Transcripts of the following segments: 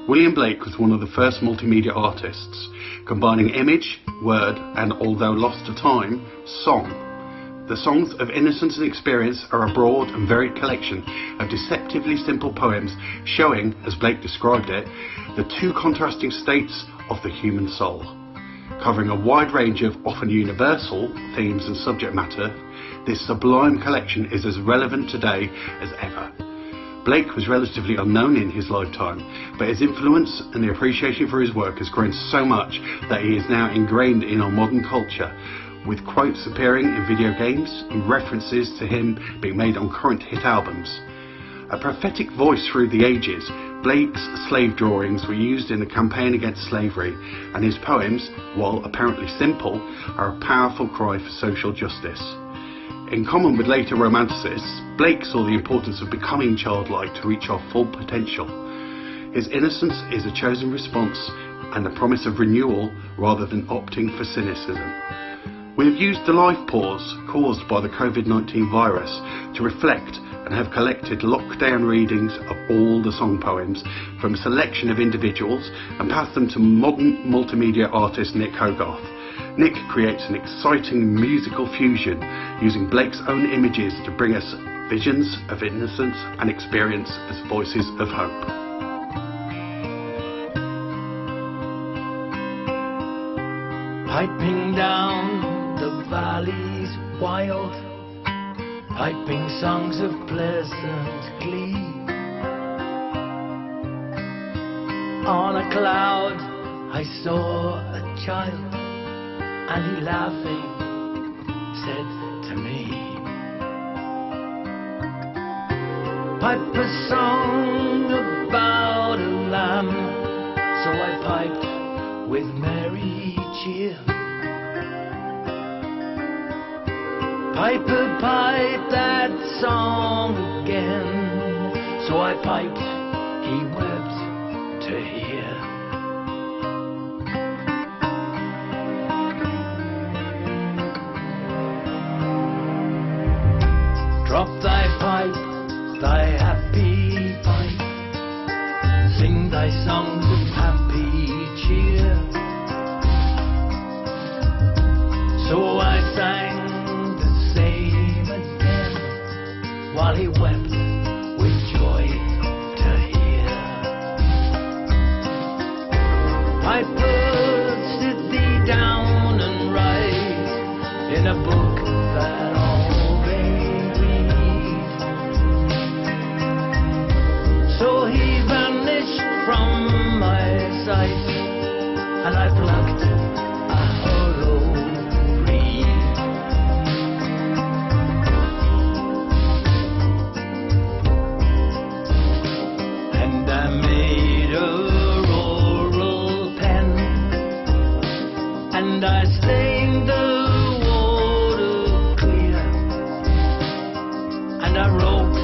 William Blake was one of the first multimedia artists, combining image, word, and, although lost to time, song. The songs of Innocence and Experience are a broad and varied collection of deceptively simple poems showing, as Blake described it, the two contrasting states of the human soul. Covering a wide range of often universal themes and subject matter, this sublime collection is as relevant today as ever. Blake was relatively unknown in his lifetime, but his influence and the appreciation for his work has grown so much that he is now ingrained in our modern culture, with quotes appearing in video games and references to him being made on current hit albums. A prophetic voice through the ages, Blake's slave drawings were used in the campaign against slavery, and his poems, while apparently simple, are a powerful cry for social justice. In common with later Romanticists, Blake saw the importance of becoming childlike to reach our full potential. His innocence is a chosen response and a promise of renewal rather than opting for cynicism. We have used the life pause caused by the COVID-19 virus to reflect and have collected lockdown readings of all the song poems from a selection of individuals and passed them to modern multimedia artist Nick Hogarth. Nick creates an exciting musical fusion using Blake's own images to bring us visions of innocence and experience as voices of hope. Piping down the valleys wild, piping songs of pleasant glee. On a cloud I saw a child, and he laughing said to me, pipe a song about a lamb. So I piped with merry cheer. Piper, pipe that song again. So I piped, he wept to hear. Drop thy pipe, thy happy pipe, sing thy songs of happy cheer. So I sang the same again, while he wept with joy to hear. Piper, sit thee down and write in a book that all may read. So he vanished from my sight, and I plucked a hollow reed. And I made a rural pen, and I stained the water clear, and I wrote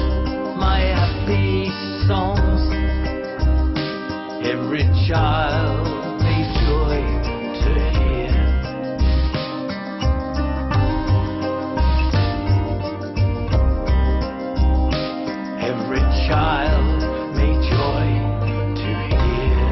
my happy songs. Every child made joy to hear. Every child made joy to hear.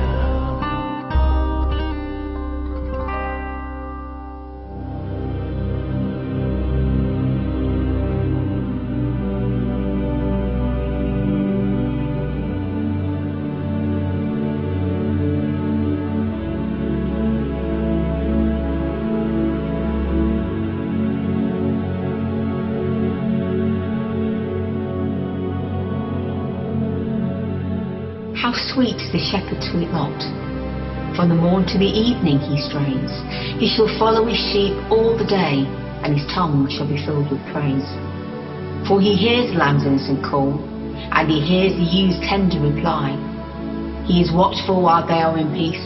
How sweet is the shepherd's sweet lot. From the morn to the evening he strays. He shall follow his sheep all the day, and his tongue shall be filled with praise. For he hears the lamb's innocent call, and he hears the ewes' tender reply. He is watchful while they are in peace,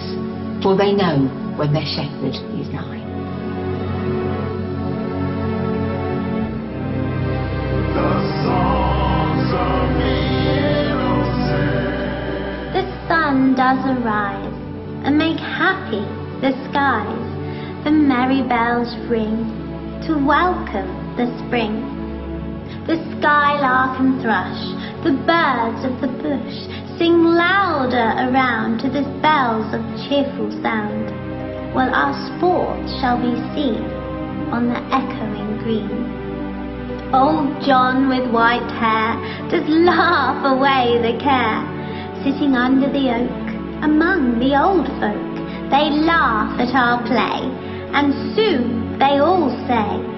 for they know when their shepherd is nigh. Does arise and make happy the skies. The merry bells ring to welcome the spring. The skylark and thrush The birds of the bush sing louder around to the bells of cheerful sound, while our sport shall be seen on the echoing green. Old John with white hair does laugh away the care, sitting under the oak among the old folk. They laugh at our play, and soon they all say,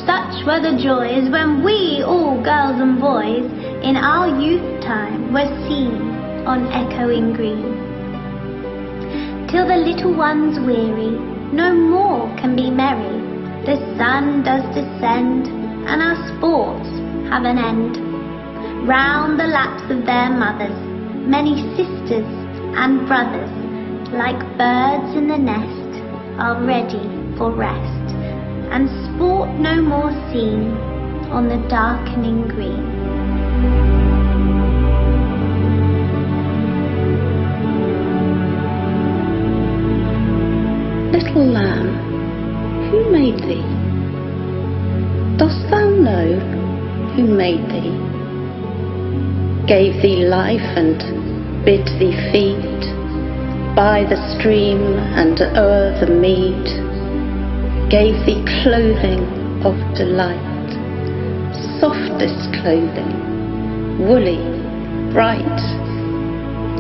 such were the joys when we, all girls and boys, in our youth time were seen on echoing green. Till the little ones weary, no more can be merry. The sun does descend, and our sports have an end. Round the laps of their mothers, many sisters and brothers, like birds in the nest, are ready for rest, and sport no more seen on the darkening green. Little lamb, who made thee? Dost thou know who made thee? Gave thee life and bid thee feed by the stream and o'er the mead, gave thee clothing of delight, softest clothing, woolly, bright,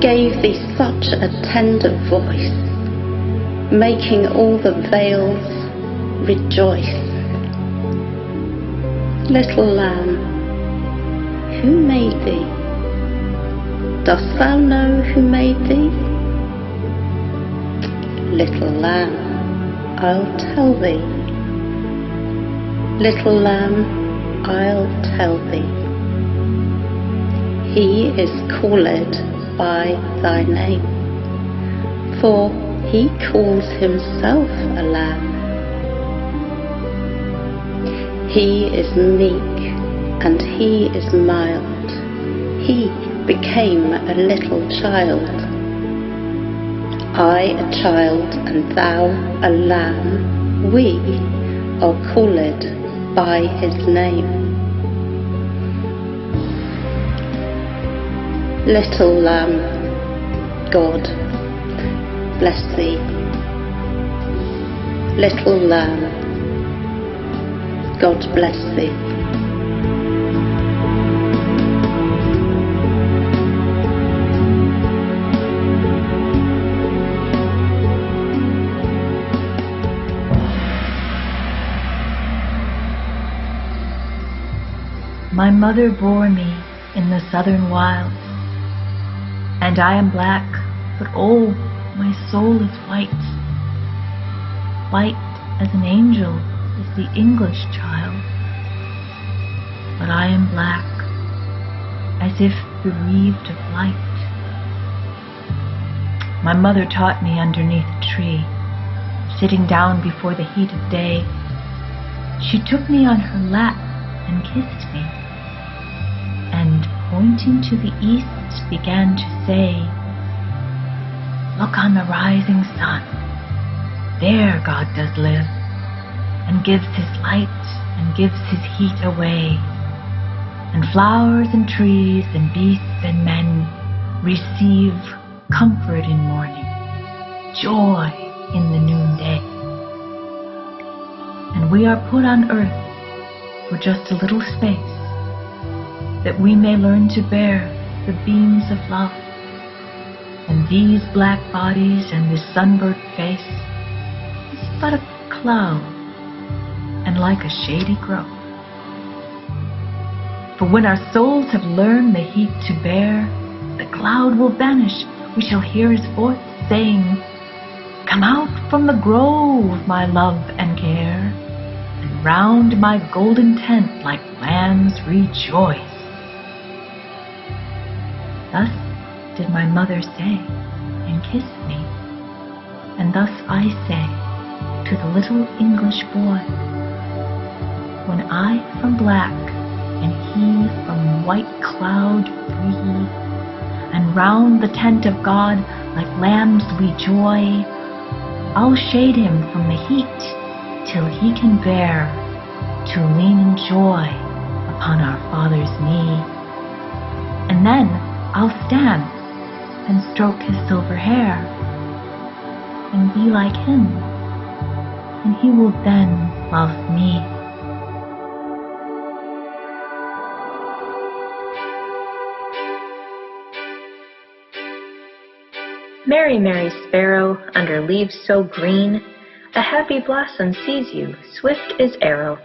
gave thee such a tender voice, making all the vales rejoice. Little lamb, who made thee? Dost thou know who made thee? Little lamb, I'll tell thee. Little lamb, I'll tell thee. He is called by thy name, for he calls himself a lamb. He is meek and he is mild. He became a little child. I a child and thou a lamb, we are called by his name. Little lamb, God bless thee. Little lamb, God bless thee. My mother bore me in the southern wilds, and I am black, but oh, my soul is white. White as an angel is the English child, but I am black, as if bereaved of light. My mother taught me underneath a tree, sitting down before the heat of day. She took me on her lap and kissed me, and pointing to the east began to say, look on the rising sun, there God does live, and gives his light and gives his heat away, and flowers and trees and beasts and men receive comfort in morning, joy in the noonday. And we are put on earth for just a little space, that we may learn to bear the beams of love. And these black bodies and this sunburnt face is but a cloud, and like a shady grove. For when our souls have learned the heat to bear, the cloud will vanish. We shall hear his voice saying, come out from the grove, my love and care, and round my golden tent like lambs rejoice. Thus did my mother say, and kiss me, and thus I say to the little English boy, when I from black and he from white cloud breathe, and round the tent of God like lambs we joy, I'll shade him from the heat till he can bear to lean in joy upon our Father's knee. and then I'll stand and stroke his silver hair and be like him, and he will then love me. Mary, Mary sparrow, under leaves so green, a happy blossom sees you, swift as arrow.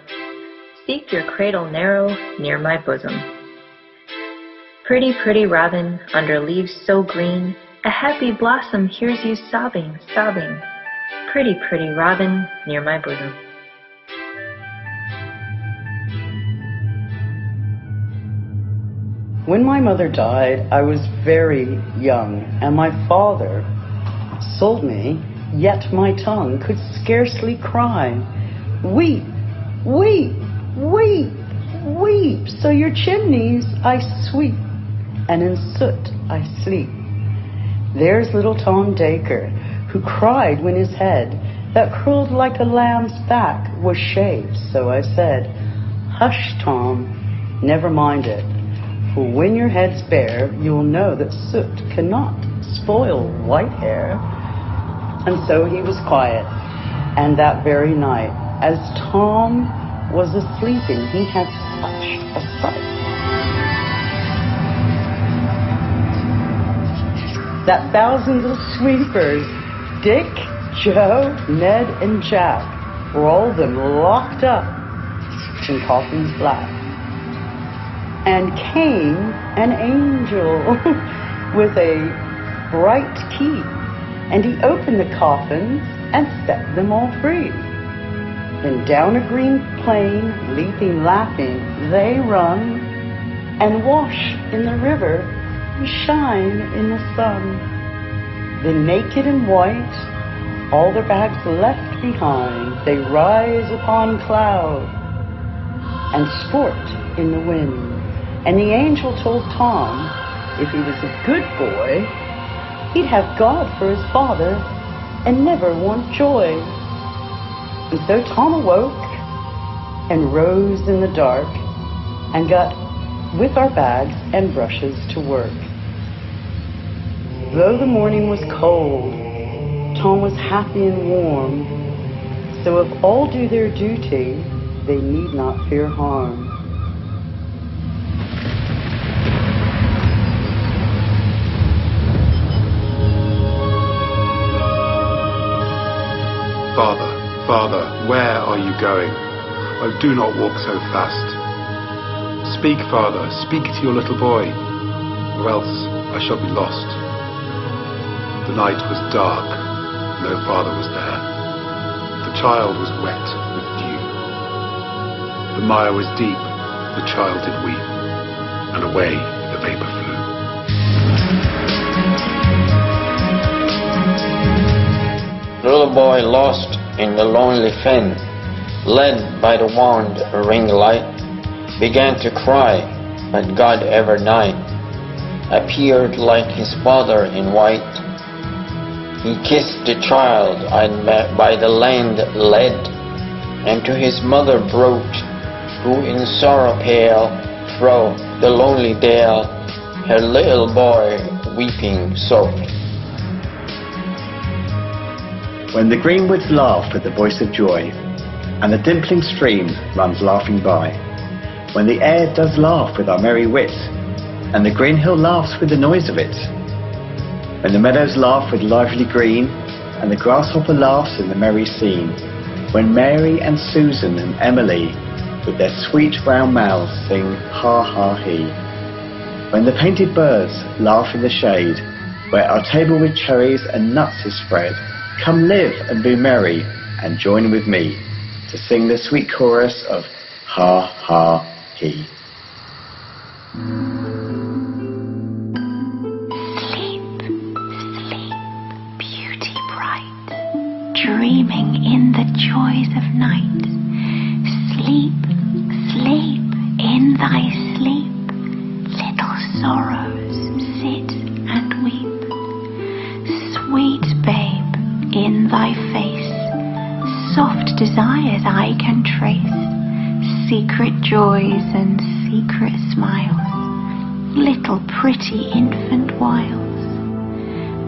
Seek your cradle narrow, near my bosom. Pretty, pretty robin, under leaves so green, a happy blossom hears you sobbing, sobbing. Pretty, pretty robin, near my bosom. When my mother died, I was very young, and my father sold me, yet my tongue could scarcely cry. Weep, weep, weep, weep, so your chimneys I sweep, and in soot I sleep. There's little Tom Dacre, who cried when his head, that curled like a lamb's back, was shaved. So I said, hush, Tom, never mind it. For when your head's bare, you'll know that soot cannot spoil white hair. And so he was quiet. And that very night, as Tom was a-sleeping, he had such a sight that thousands of sweepers, Dick, Joe, Ned, and Jack, were all of them locked up in coffins black. And came an angel with a bright key, and he opened the coffins and set them all free. And down a green plain, leaping, laughing, they run, and wash in the river, and shine in the sun. Then naked and white, all their bags left behind, they rise upon cloud and sport in the wind. And the angel told Tom, if he was a good boy, he'd have God for his father and never want joy. And so Tom awoke and rose in the dark and got with our bags and brushes to work. Though the morning was cold, Tom was happy and warm. So if all do their duty, they need not fear harm. Father, Father, where are you going? Oh, do not walk so fast. Speak, Father, speak to your little boy, or else I shall be lost. The night was dark, no father was there. The child was wet with dew. The mire was deep, the child did weep, and away the vapour flew. Little boy lost in the lonely fen, led by the wandering light, began to cry, but God ever nigh appeared like his father in white. He kissed the child and by the land led, and to his mother brought, who in sorrow pale through the lonely dale, her little boy weeping sobbed. When the greenwoods laugh with the voice of joy, and the dimpling stream runs laughing by, when the air does laugh with our merry wit, and the green hill laughs with the noise of it, when the meadows laugh with lively green, and the grasshopper laughs in the merry scene, when Mary and Susan and Emily with their sweet round mouths sing ha ha he, when the painted birds laugh in the shade, where our table with cherries and nuts is spread, come live and be merry, and join with me to sing the sweet chorus of ha ha he. Sleep, sleep, beauty bright, dreaming in the joys of night. Sleep, sleep, in thy sleep, little sorrows sit and weep. Sweet babe, in thy face, soft desires I can trace, secret joys and secret smiles. little pretty infant wiles.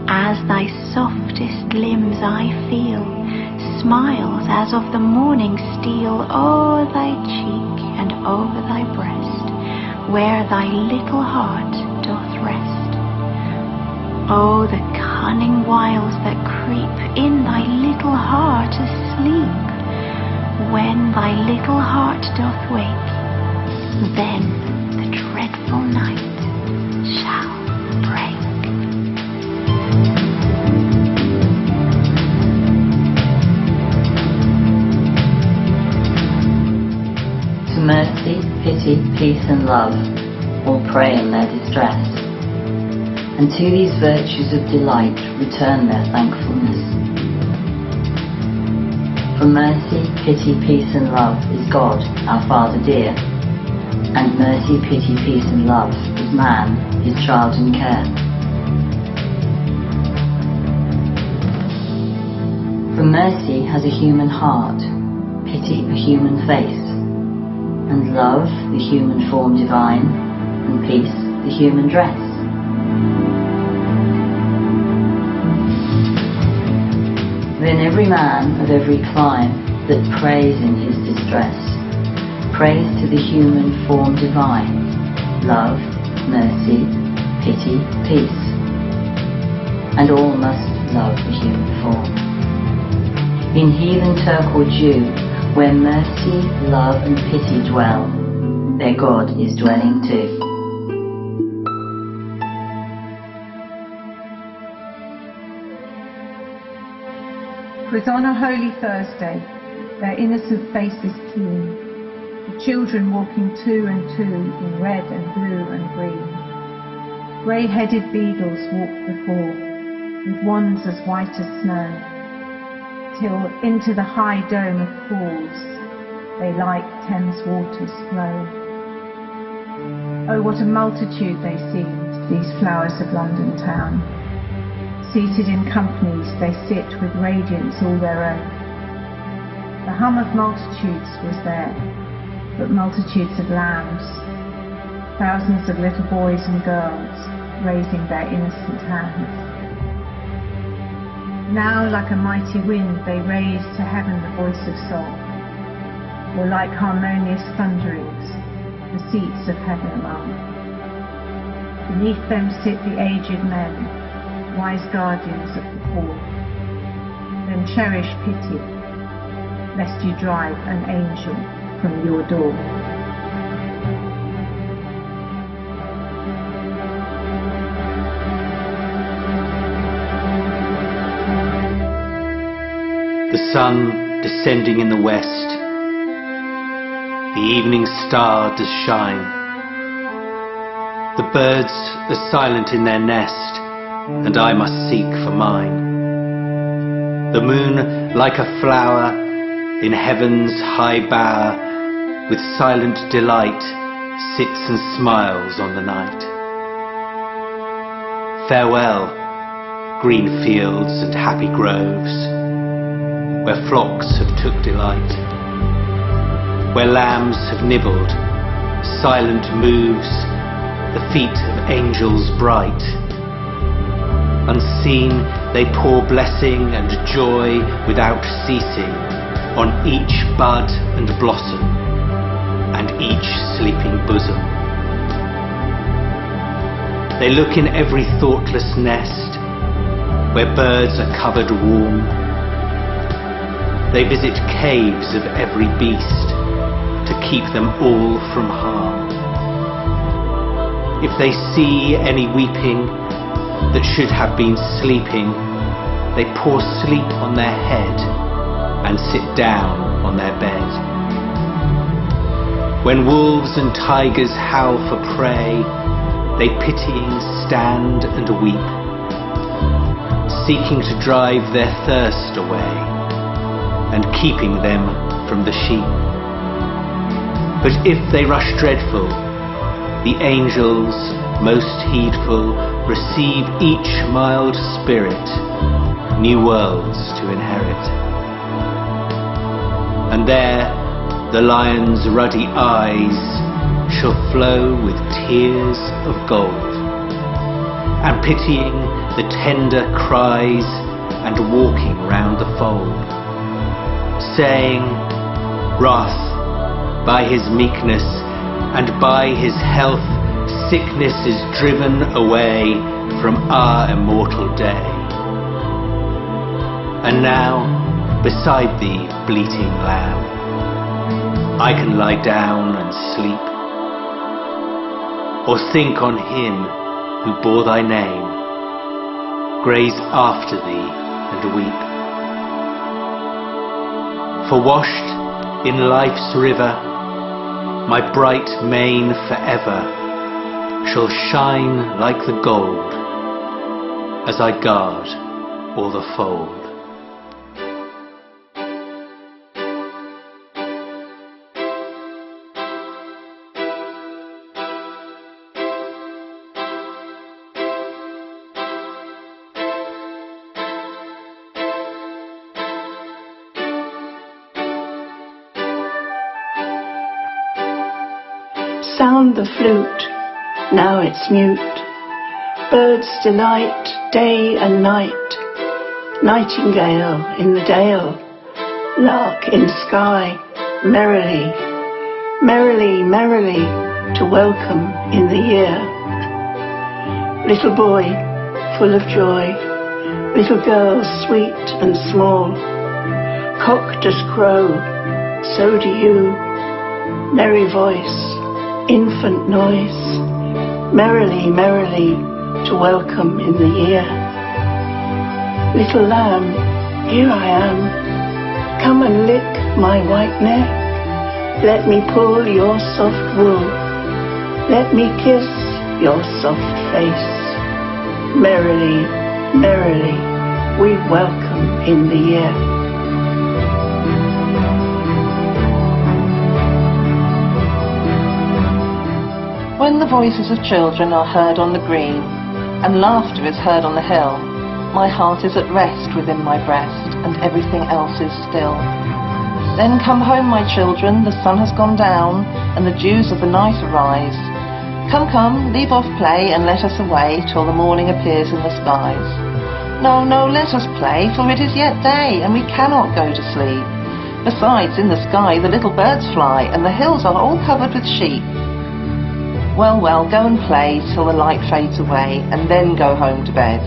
As thy softest limbs I feel, smiles as of the morning steal o'er thy cheek and over thy breast, where thy little heart doth rest. Oh, the cunning wiles that creep in thy little heart asleep. When thy little heart doth wake, then the dreadful night shall break. To mercy, pity, peace and love, all pray in their distress, and to these virtues of delight return their thankfulness. For mercy, pity, peace and love is God, our Father dear, and mercy, pity, peace and love is man, his child in care. For mercy has a human heart, pity a human face, and love the human form divine, and peace the human dress. Then every man of every clime that prays in his distress, prays to the human form divine, love, mercy, pity, peace, and all must love the human form. In heathen Turk or Jew, where mercy, love and pity dwell, their God is dwelling too.'Twas on a holy Thursday, their innocent faces keen, the children walking two and two in red and blue and green. Grey-headed beadles walked before, with wands as white as snow, till into the high dome of pools they like Thames waters flow. Oh, what a multitude they seemed, these flowers of London town. Seated in companies they sit with radiance all their own. The hum of multitudes was there, but multitudes of lambs, thousands of little boys and girls raising their innocent hands. Now like a mighty wind they raise to heaven the voice of song, or like harmonious thunderings the seats of heaven among. Beneath them sit the aged men, wise guardians of the poor. Then cherish pity, lest you drive an angel from your door. The sun descending in the west, the evening star does shine. The birds are silent in their nest, and I must seek for mine. The moon, like a flower in heaven's high bower, with silent delight sits and smiles on the night. Farewell, green fields and happy groves, where flocks have took delight, where lambs have nibbled, silent moves the feet of angels bright. Unseen they pour blessing and joy without ceasing on each bud and blossom and each sleeping bosom. They look in every thoughtless nest where birds are covered warm. They visit caves of every beast to keep them all from harm. If they see any weeping that should have been sleeping, they pour sleep on their head and sit down on their bed. When wolves and tigers howl for prey, they pitying stand and weep, seeking to drive their thirst away and keeping them from the sheep. But if they rush dreadful, the angels most heedful receive each mild spirit new worlds to inherit. And there the lion's ruddy eyes shall flow with tears of gold, and pitying the tender cries and walking round the fold, saying, wrath, by his meekness and by his health, sickness is driven away from our immortal day. And now, beside thee, bleating lamb, I can lie down and sleep, or think on him who bore thy name, graze after thee and weep. For washed in life's river, my bright mane forever shall shine like the gold, as I guard all the fold. Sound the flute, now it's mute. Birds delight day and night. Nightingale in the dale, lark in sky, merrily, merrily, merrily, to welcome in the year. Little boy, full of joy, little girl sweet and small. Cock does crow, so do you, merry voice, infant noise, merrily, merrily, to welcome in the year. Little lamb, here I am, come and lick my white neck. Let me pull your soft wool, let me kiss your soft face. Merrily, merrily, we welcome in the year. When the voices of children are heard on the green, and laughter is heard on the hill, my heart is at rest within my breast, and everything else is still. Then come home, my children, the sun has gone down, and the dews of the night arise. Come, come, leave off play, and let us away, till the morning appears in the skies. No, no, let us play, for it is yet day, and we cannot go to sleep. Besides, in the sky the little birds fly, and the hills are all covered with sheep. Well, well, go and play till the light fades away, and then go home to bed.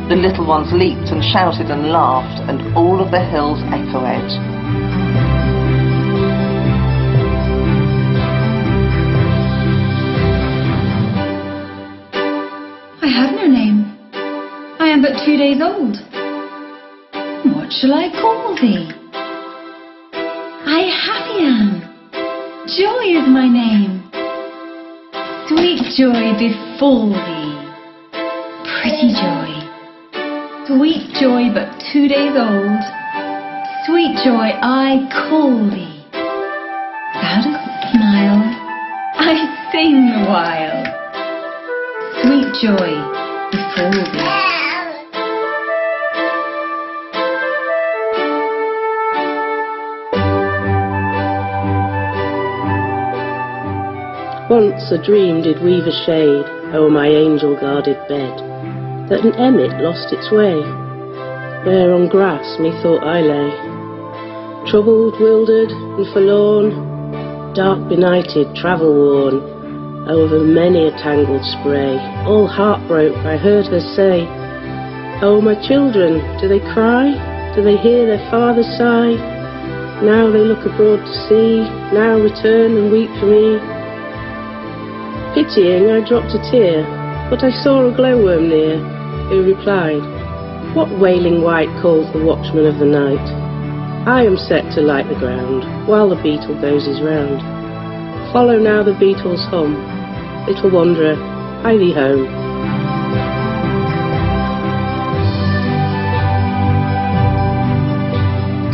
The little ones leaped and shouted and laughed, and all of the hills echoed. I have no name. I am but 2 days old. What shall I call thee? I happy am. Joy is my name. Sweet joy befall thee, pretty joy. Sweet joy but 2 days old, sweet joy I call thee. Thou dost smile, I sing the while. Sweet joy befall thee. Once a dream did weave a shade o'er my angel-guarded bed, that an emmet lost its way, where on grass methought I lay. Troubled, wildered, and forlorn, dark benighted, travel-worn, over many a tangled spray, all heart-broke, I heard her say, "Oh, my children, do they cry? Do they hear their father sigh? Now they look abroad to see, now return and weep for me." Pitying, I dropped a tear, but I saw a glowworm near, who replied, "What wailing wight calls the watchman of the night? I am set to light the ground, while the beetle goes his round. Follow now the beetle's hum, little wanderer, hie thee home."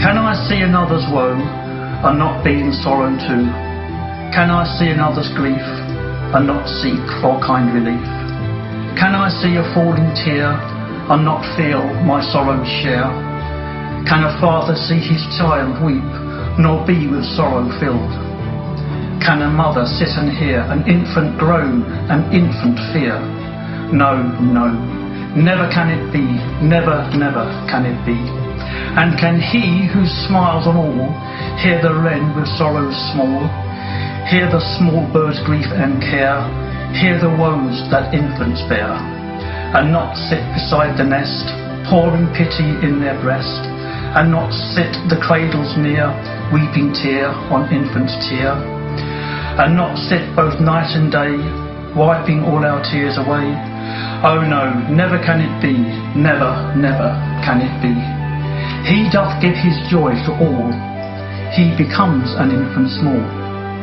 Can I see another's woe, and not be in sorrow too? Can I see another's grief, and not seek for kind relief? Can I see a falling tear, and not feel my sorrow's share? Can a father see his child weep, nor be with sorrow filled? Can a mother sit and hear an infant groan, an infant fear? No, no, never can it be, never, never can it be. And can he who smiles on all hear the wren with sorrows small, hear the small bird's grief and care, hear the woes that infants bear, and not sit beside the nest, pouring pity in their breast, and not sit the cradles near, weeping tear on infant's tear, and not sit both night and day, wiping all our tears away? Oh no, never can it be, never, never can it be. He doth give his joy to all, he becomes an infant small,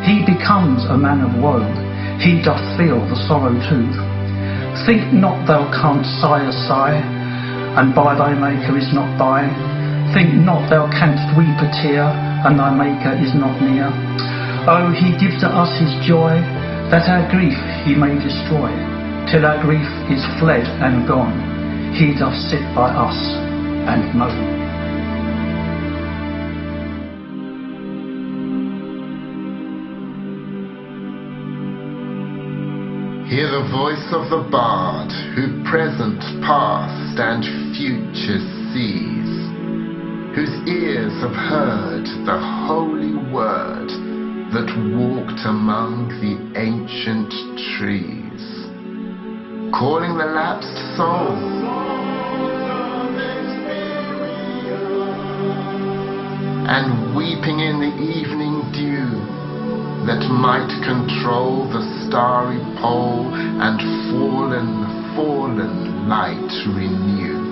he becomes a man of woe, he doth feel the sorrow too. Think not thou canst sigh a sigh, and by thy Maker is not by. Think not thou canst weep a tear, and thy Maker is not near. Oh, he gives to us his joy, that our grief he may destroy. Till our grief is fled and gone, he doth sit by us and moan. Hear the voice of the bard, who present, past, and future sees, whose ears have heard the holy word that walked among the ancient trees, calling the lapsed soul, and weeping in the evening dew, that might control the starry pole and fallen light renew.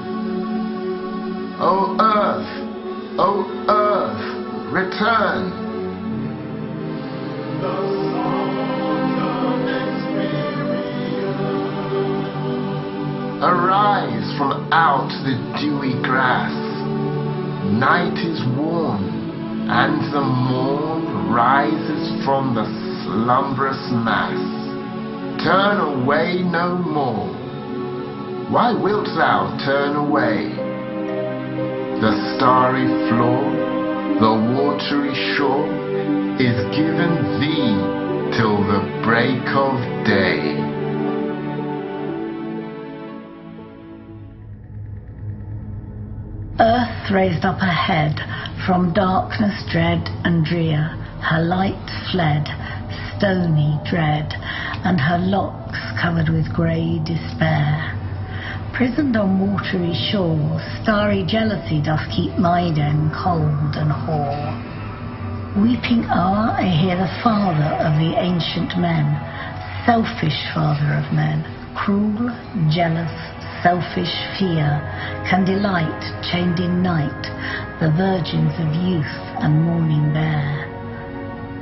O earth, return. Arise from out the dewy grass. Night is warm, and the morn rises from the slumberous mass. Turn away no more. Why wilt thou turn away? The starry floor, the watery shore, is given thee till the break of day. Earth raised up her head from darkness dread and drear, her light fled, stony dread, and her locks covered with grey despair. Prisoned on watery shore, starry jealousy doth keep Maiden cold and hoar. Weeping I hear the father of the ancient men, selfish father of men, cruel, jealous, selfish fear, can delight, chained in night, the virgins of youth and morning bear.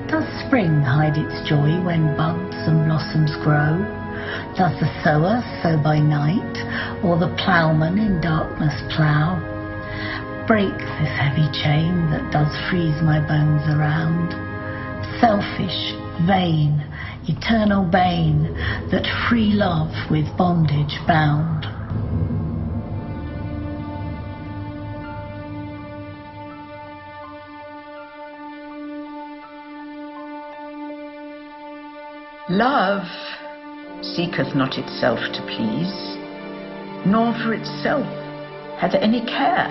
Does spring hide its joy when buds and blossoms grow? Does the sower sow by night, or the ploughman in darkness plough? Break this heavy chain that does freeze my bones around. Selfish, vain, eternal bane, that free love with bondage bound. Love seeketh not itself to please, nor for itself hath any care,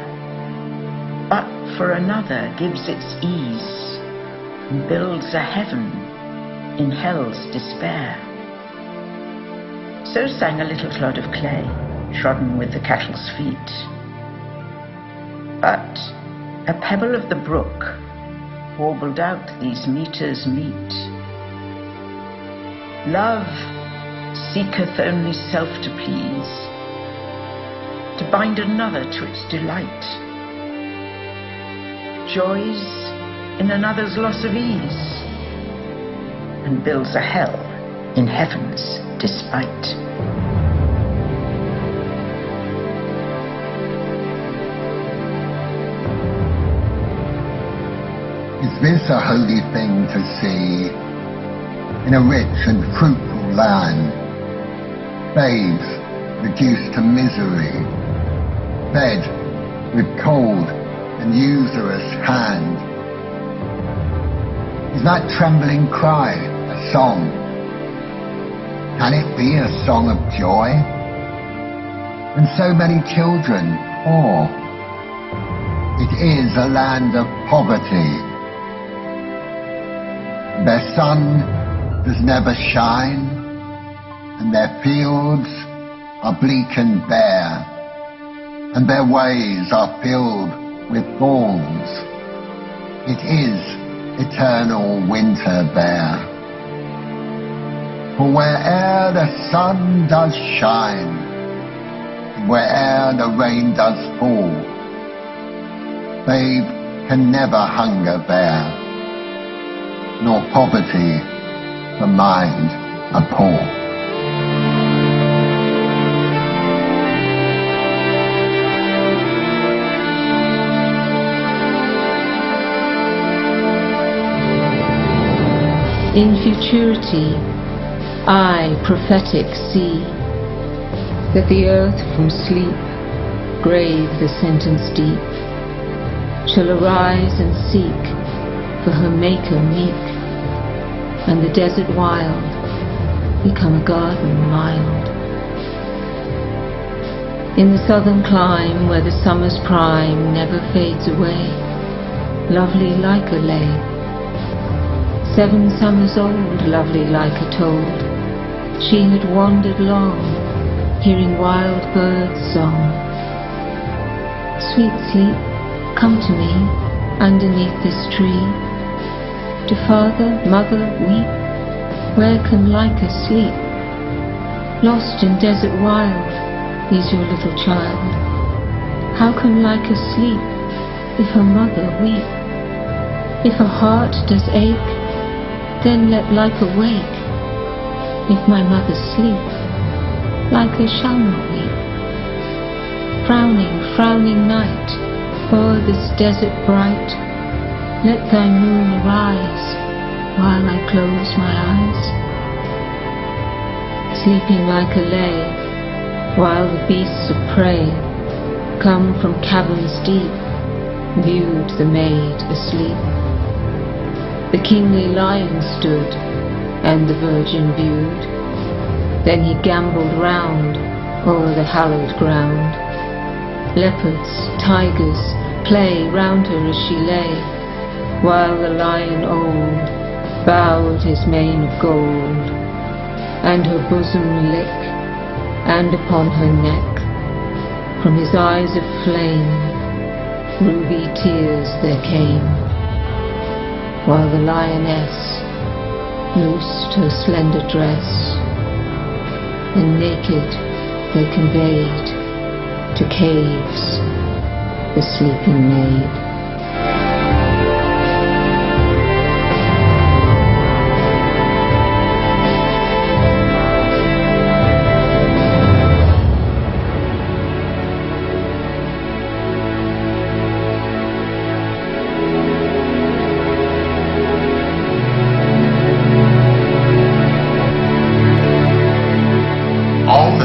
but for another gives its ease, and builds a heaven in hell's despair. So sang a little clod of clay, trodden with the cattle's feet. But a pebble of the brook warbled out these meters meet. Love seeketh only self to please, to bind another to its delight, joys in another's loss of ease, and builds a hell in heaven's despite. Is this a holy thing to see? In a rich and fruitful land, babes reduced to misery, fed with cold and usurious hand. Is that trembling cry a song? Can it be a song of joy? And so many children poor. It is a land of poverty. Their sun does never shine, and their fields are bleak and bare, and their ways are filled with thorns. It is eternal winter there. For where'er the sun does shine, where'er the rain does fall, babe can never hunger there, nor poverty for mind appall. In futurity, I, prophetic, see that the earth from sleep, grave the sentence deep, shall arise and seek for her maker meek, and the desert wild become a garden mild. In the southern clime, where the summer's prime never fades away, lovely like a lay, 7 summers old, lovely like a told, she had wandered long, hearing wild birds' song. Sweet sleep, come to me, underneath this tree. Do father, mother weep? Where can Leica sleep? Lost in desert wild is your little child. How can Leica sleep if her mother weep? If her heart does ache, then let Leica wake. If my mother sleep, Leica shall not weep. Frowning, frowning night, o'er this desert bright, let thy moon arise while I close my eyes. Sleeping like a lay, while the beasts of prey come from caverns deep, viewed the maid asleep. The kingly lion stood, and the virgin viewed. Then he gambolled round o'er the hallowed ground. Leopards, tigers, play round her as she lay, while the lion old bowed his mane of gold, and her bosom lick, and upon her neck, from his eyes of flame, ruby tears there came, while the lioness loosed her slender dress, and naked they conveyed to caves the sleeping maid.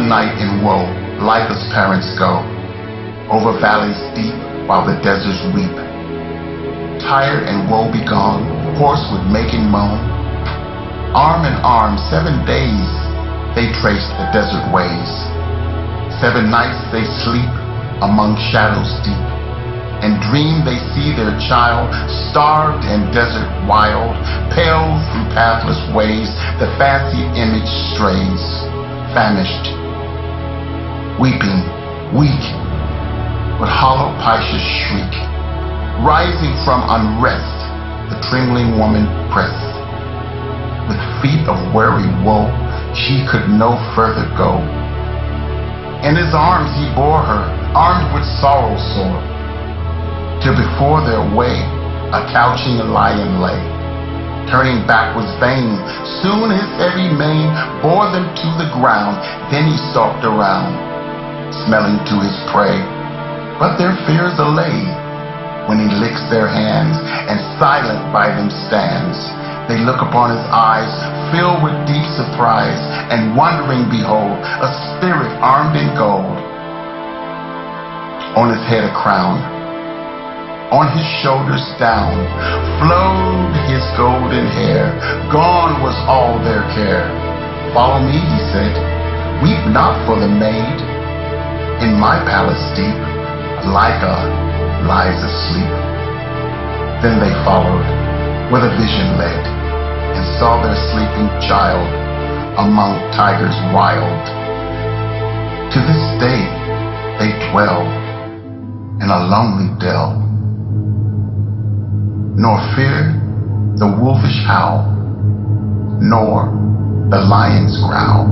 Night in woe, Leica's parents go over valleys steep while the deserts weep. Tired and woe begone, hoarse with making moan, arm in arm 7 days they trace the desert ways. 7 nights they sleep among shadows deep, and dream they see their child starved in desert wild, pale through pathless ways, the fancied image strays, famished, weeping, weak, with hollow Pisces shriek, rising from unrest, the trembling woman pressed. With feet of weary woe, she could no further go. In his arms he bore her, armed with sorrow sore, till before their way a couching lion lay. Turning back was vain, soon his heavy mane bore them to the ground, then he stalked around, smelling to his prey, but their fears allay, when he licks their hands, and silent by them stands. They look upon his eyes, filled with deep surprise, and wondering behold, a spirit armed in gold, on his head a crown, On his shoulders down flowed his golden hair. Gone was all their care. Follow me, he said, weep not for the maid. In my palace deep, Leica lies asleep. Then they followed, where the vision led, and saw their sleeping child among tigers wild. To this day they dwell in a lonely dell, nor fear the wolfish howl, nor the lion's growl.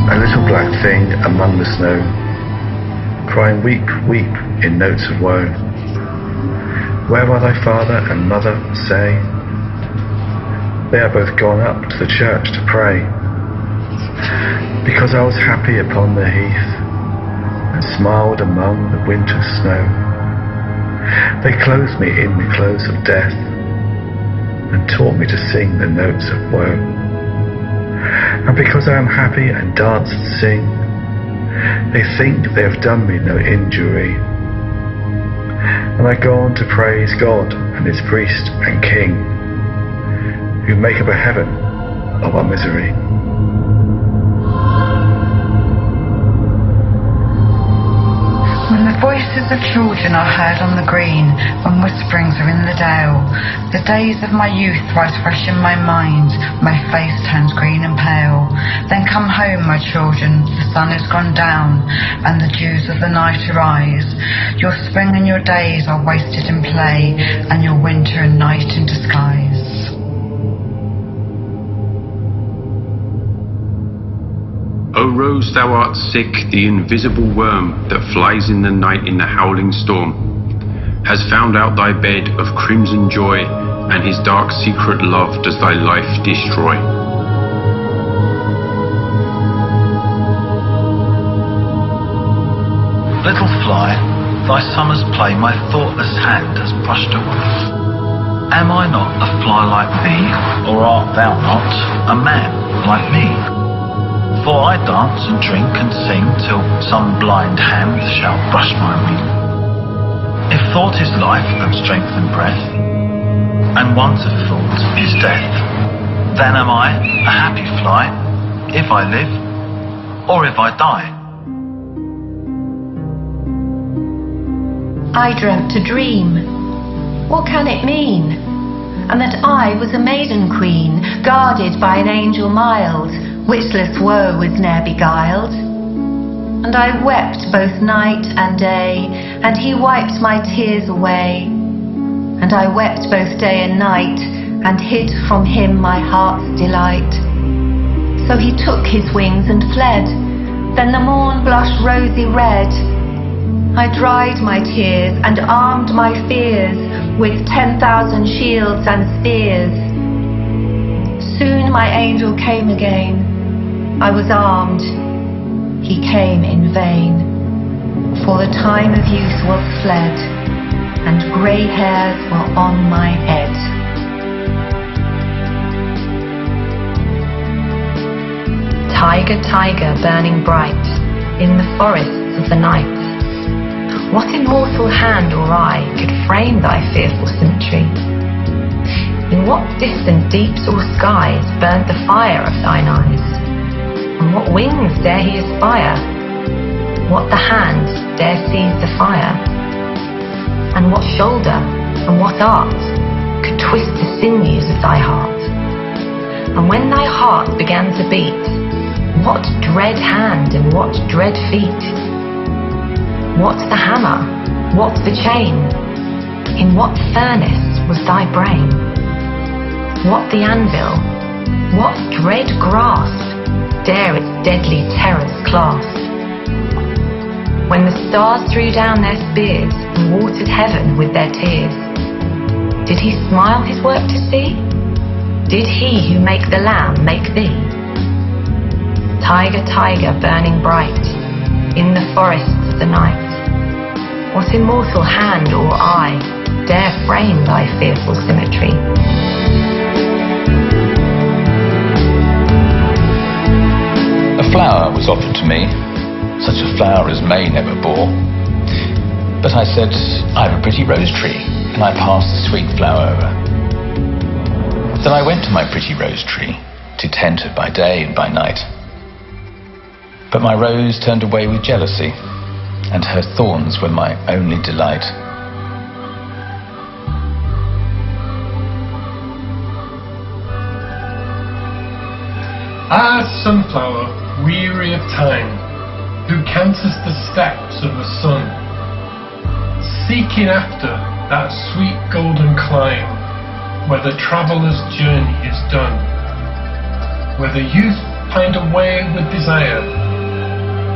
A little black thing among the snow, crying weep, weep in notes of woe. Where are thy father and mother, say? They are both gone up to the church to pray. Because I was happy upon the heath, and smiled among the winter snow, they clothed me in the clothes of death, and taught me to sing the notes of woe. And because I am happy and dance and sing, they think they have done me no injury. And I go on to praise God and his priest and king, who make up a heaven of our misery. When the voices of children are heard on the green, when whisperings are in the dale, the days of my youth rise fresh in my mind, my face turns green and pale. Then come home, my children, the sun is gone down, and the dews of the night arise. Your spring and your days are wasted in play, and your winter and night in disguise. O rose, thou art sick, the invisible worm that flies in the night in the howling storm, has found out thy bed of crimson joy, and his dark secret love does thy life destroy. Little fly, thy summer's play my thoughtless hand has brushed away. Am I not a fly like thee, or art thou not a man like me? For I dance and drink and sing till some blind hand shall brush my wing. If thought is life and strength and breath, and want of thought is death, then am I a happy fly, if I live, or if I die. I dreamt a dream. What can it mean? And that I was a maiden queen, guarded by an angel mild, witchless woe was ne'er beguiled. And I wept both night and day, and he wiped my tears away. And I wept both day and night, and hid from him my heart's delight. So he took his wings and fled. Then the morn blushed rosy red. I dried my tears and armed my fears with 10,000 shields and spears. Soon my angel came again. I was armed, he came in vain, for the time of youth was fled, and grey hairs were on my head. Tiger, tiger, burning bright, in the forests of the night, what immortal hand or eye could frame thy fearful symmetry? In what distant deeps or skies burned the fire of thine eyes? On what wings dare he aspire? What the hand dare seize the fire? And what shoulder and what art could twist the sinews of thy heart? And when thy heart began to beat, what dread hand and what dread feet? What's the hammer? What's the chain? In what furnace was thy brain? What the anvil? What dread grasp dare its deadly terrors clasp? When the stars threw down their spears and watered heaven with their tears, did he smile his work to see? Did he who make the lamb make thee? Tiger, tiger, burning bright, in the forests of the night, what immortal hand or eye dare frame thy fearful symmetry? flower was offered to me, such a flower as May never bore. But I said, I've a pretty rose tree, and I passed the sweet flower over. Then I went to my pretty rose tree, to tend her by day and by night. But my rose turned away with jealousy, and her thorns were my only delight. Ah, sunflower, weary of time, who countest the steps of the sun, seeking after that sweet golden clime, where the traveller's journey is done, where the youth pined away with desire,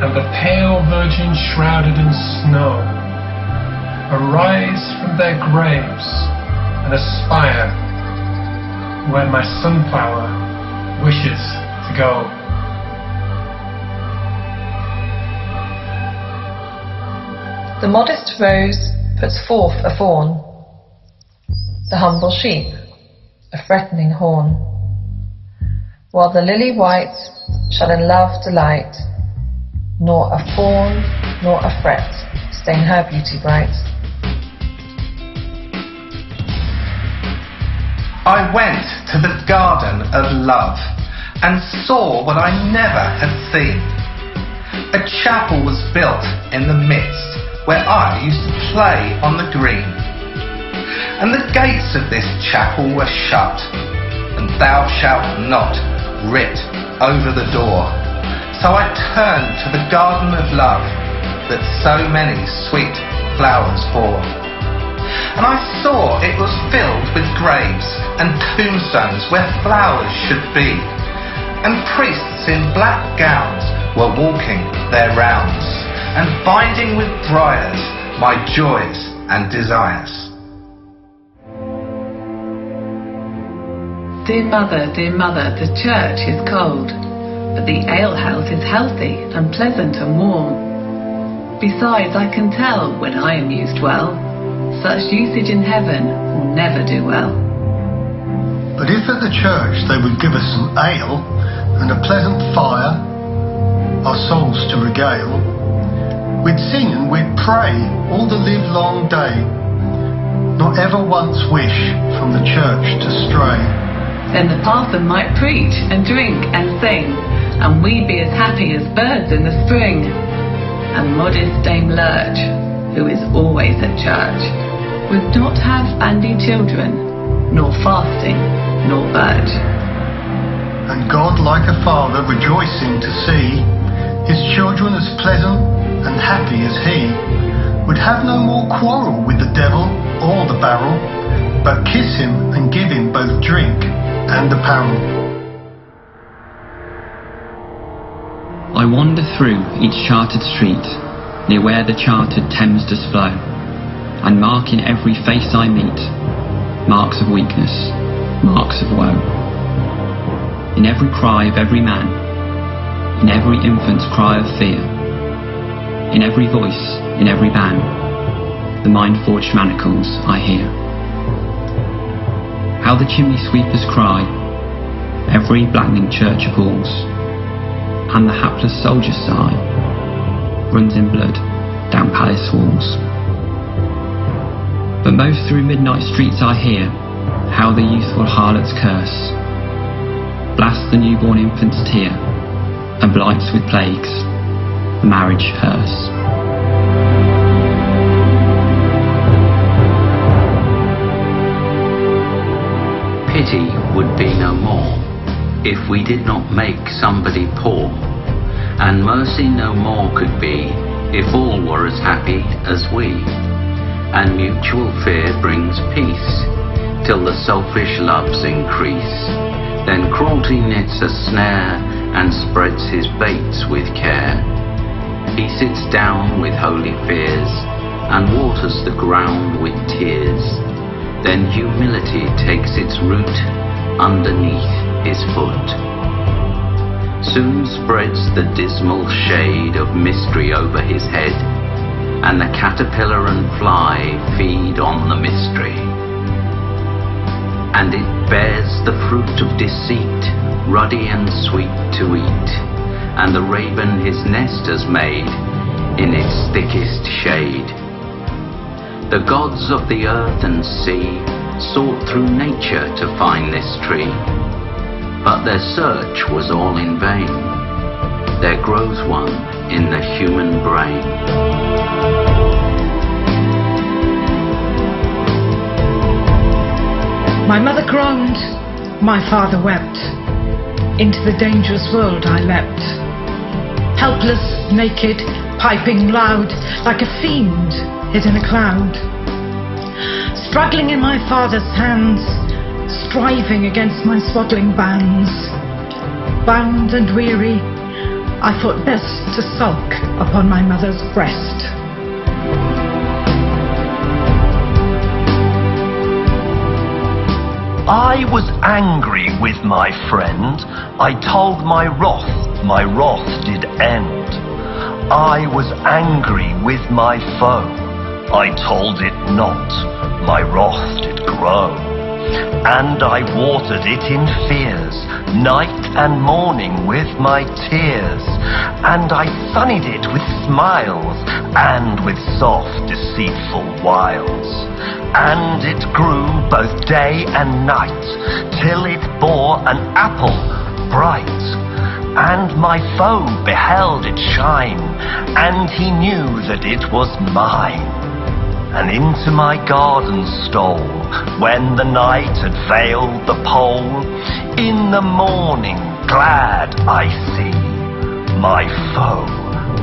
and the pale virgins shrouded in snow arise from their graves and aspire where my sunflower wishes to go. The modest rose puts forth a fawn, the humble sheep a threatening horn, while the lily white shall in love delight, nor a fawn nor a fret stain her beauty bright. I went to the garden of love and saw what I never had seen. A chapel was built in the midst where I used to play on the green. And the gates of this chapel were shut, and thou shalt not writ over the door. So I turned to the garden of love that so many sweet flowers bore. And I saw it was filled with graves and tombstones where flowers should be, and priests in black gowns were walking their rounds, and binding with briars my joys and desires. Dear mother, the church is cold, but the alehouse is healthy and pleasant and warm. Besides, I can tell when I am used well, such usage in heaven will never do well. But if at the church they would give us some ale and a pleasant fire, our souls to regale, we'd sing and we'd pray all the livelong day, not ever once wish from the church to stray. Then the parson might preach and drink and sing, and we'd be as happy as birds in the spring. And modest Dame Lurch, who is always at church, would not have bandy children, nor fasting, nor birch. And God, like a father, rejoicing to see his children as pleasant and happy as he, would have no more quarrel with the devil or the barrel, but kiss him and give him both drink and apparel. I wander through each chartered street, near where the chartered Thames does flow, and mark in every face I meet marks of weakness, marks of woe. In every cry of every man, in every infant's cry of fear, in every voice, in every band, the mind-forged manacles I hear. How the chimney sweepers cry, every blackening church appalls, and the hapless soldier's sigh runs in blood down palace walls. But most through midnight streets I hear how the youthful harlot's curse blasts the newborn infant's tear and blights with plagues the marriage hearse. Pity would be no more if we did not make somebody poor, and mercy no more could be if all were as happy as we. And mutual fear brings peace till the selfish loves increase. Then cruelty knits a snare and spreads his baits with care. He sits down with holy fears and waters the ground with tears. Then humility takes its root underneath his foot. Soon spreads the dismal shade of mystery over his head, and the caterpillar and fly feed on the mystery. And it bears the fruit of deceit, ruddy and sweet to eat, and the raven his nest has made in its thickest shade. The gods of the earth and sea sought through nature to find this tree, but their search was all in vain. There grows one in the human brain. My mother groaned, my father wept. Into the dangerous world I leapt. Helpless, naked, piping loud, like a fiend hid in a cloud. Struggling in my father's hands, striving against my swaddling bands. Bound and weary, I thought best to sulk upon my mother's breast. I was angry with my friend. I told my wrath did end. I was angry with my foe. I told it not, my wrath did grow. And I watered it in fears, night and morning with my tears. And I sunnied it with smiles, and with soft deceitful wiles. And it grew both day and night, till it bore an apple bright. And my foe beheld it shine, and he knew that it was mine. And into my garden stole, when the night had veiled the pole. In the morning glad I see my foe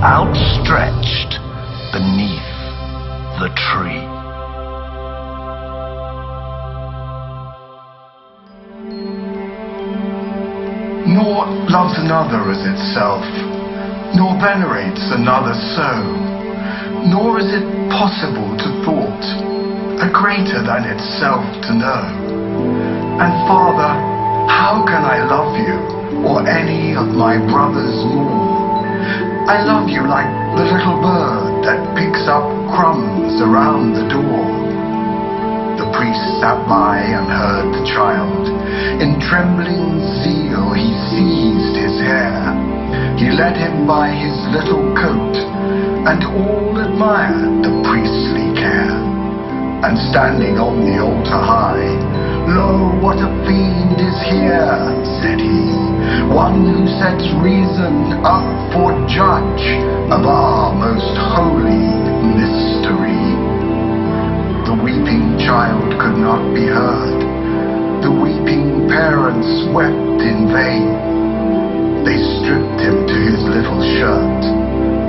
outstretched beneath the tree. Naught loves another as itself, nor venerates another so, nor is it possible to thought a greater than itself to know. And Father, how can I love you, or any of my brothers more? I love you like the little bird that picks up crumbs around the door. The priest sat by and heard the child. In trembling zeal he seized his hair. He led him by his little coat, and all admired the priestly care. And standing on the altar high, "Lo, what a fiend is here," said he, "one who sets reason up for judge of our most holy mystery." The weeping child could not be heard. The weeping parents wept in vain. They stripped him to his little shirt,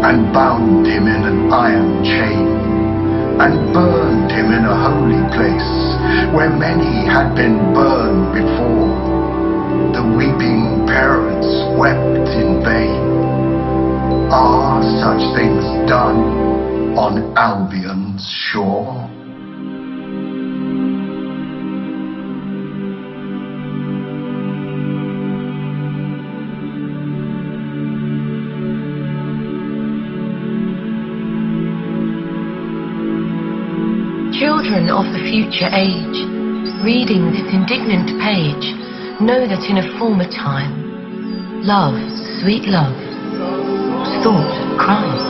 and bound him in an iron chain, and burned him in a holy place, where many had been burned before. The weeping parents wept in vain. Are such things done on Albion's shore? Children of the future age, reading this indignant page, know that in a former time, love, sweet love, was thought crime.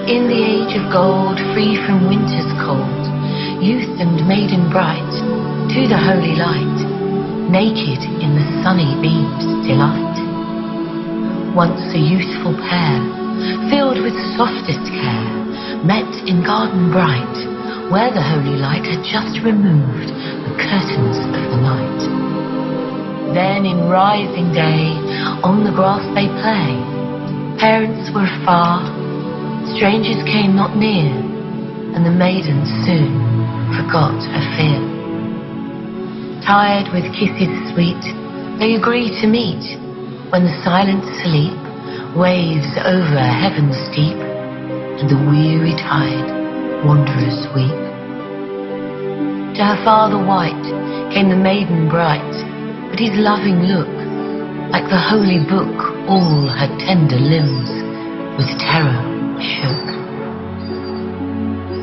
In the age of gold, free from winter's cold, youth and maiden bright, to the holy light, naked in the sunny beams' delight. Once a youthful pair, filled with softest care, met in garden bright, where the holy light had just removed the curtains of the night. Then in rising day, on the grass they play. Parents were afar, strangers came not near, and the maiden soon forgot her fear. Tired with kisses sweet, they agree to meet, when the silent sleep waves over heaven steep, and the weary tide wanderers weep. To her father white came the maiden bright, but his loving look, like the holy book, all her tender limbs with terror shook.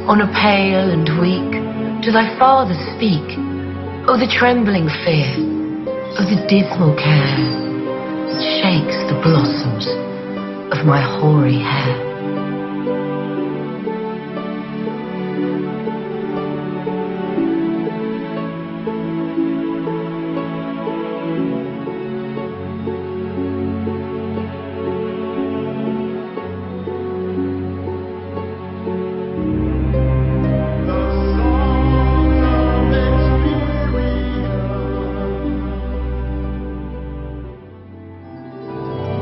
On a pale and weak, to thy father speak, O the trembling fear, O the dismal care, shakes the blossoms of my hoary hair.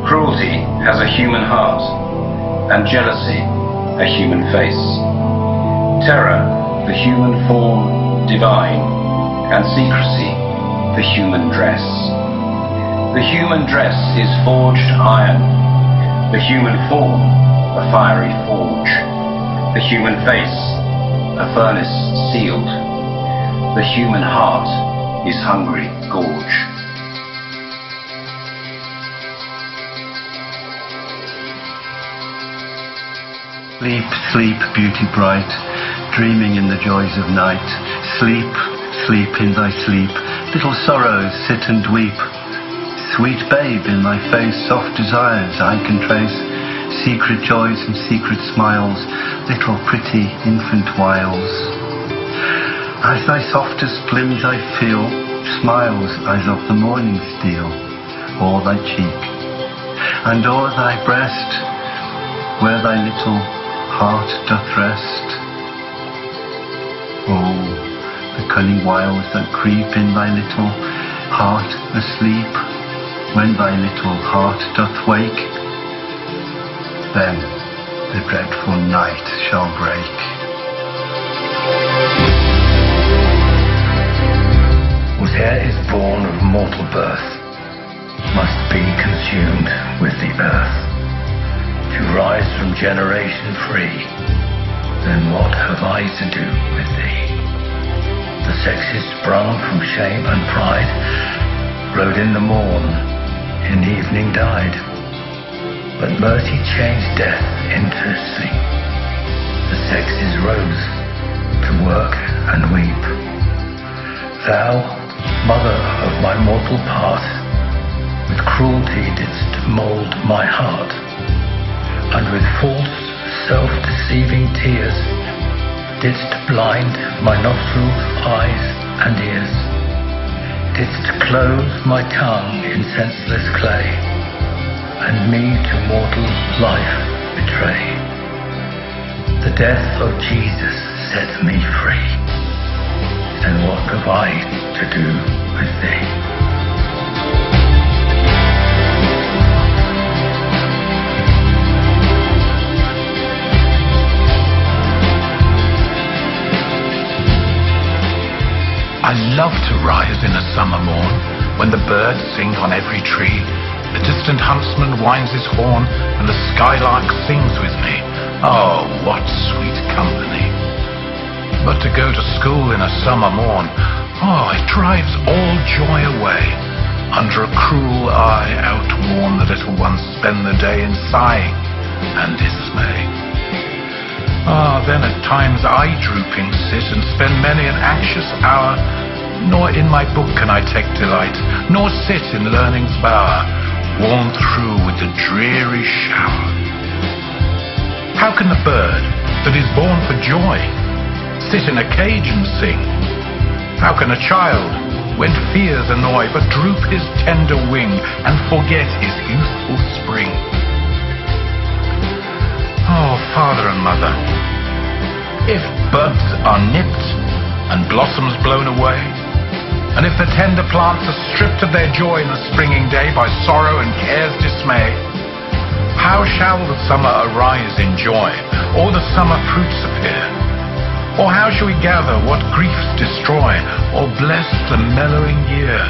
Cruelty has a human heart, and jealousy a human face. Terror, the human form divine, and secrecy, the human dress. The human dress is forged iron, the human form a fiery forge, the human face a furnace sealed, the human heart is hungry gorge. Sleep, sleep, beauty bright, dreaming in the joys of night. Sleep, sleep in thy sleep, little sorrows sit and weep. Sweet babe, in thy face soft desires I can trace, secret joys and secret smiles, little pretty infant wiles. As thy softest limbs I feel, smiles as of the morning steal o'er thy cheek, and o'er thy breast, where thy little heart doth rest. Oh, the cunning wiles that creep in thy little heart asleep, when thy little heart doth wake, then the dreadful night shall break. Whate'er is born of mortal birth must be consumed with the earth. To rise from generation free, then what have I to do with thee? The sexes sprung from shame and pride rode in the morn, in evening died, but mercy changed death into sleep. The sexes rose to work and weep. Thou, mother of my mortal part, with cruelty didst mould my heart, and with false, self-deceiving tears didst blind my nostrils, eyes, and ears, didst close my tongue in senseless clay, and me to mortal life betray. The death of Jesus set me free, then what have I to do with thee? I love to rise in a summer morn, when the birds sing on every tree, the distant huntsman winds his horn, and the skylark sings with me. Oh, what sweet company! But to go to school in a summer morn, oh, it drives all joy away. Under a cruel eye outworn, the little ones spend the day in sighing and dismay. Ah, then at times I drooping sit and spend many an anxious hour, nor in my book can I take delight, nor sit in learning's bower, worn through with the dreary shower. How can the bird that is born for joy sit in a cage and sing? How can a child, when fears annoy, but droop his tender wing and forget his youthful spring? Oh, father and mother, if buds are nipped and blossoms blown away, and if the tender plants are stripped of their joy in the springing day by sorrow and care's dismay, how shall the summer arise in joy, or the summer fruits appear? Or how shall we gather what griefs destroy, or bless the mellowing year,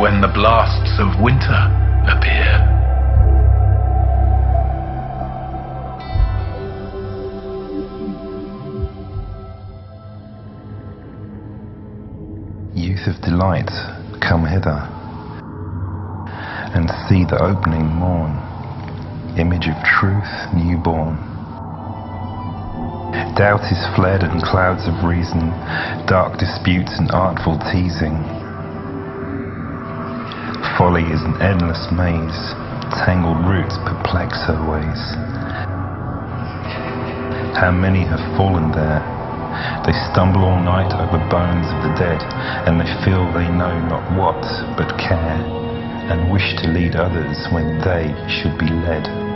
when the blasts of winter appear? Youth of delight, come hither, and see the opening morn, image of truth newborn. Doubt is fled and clouds of reason, dark disputes and artful teasing. Folly is an endless maze, tangled roots perplex her ways. How many have fallen there? They stumble all night over bones of the dead, and they feel they know not what but care, and wish to lead others when they should be led.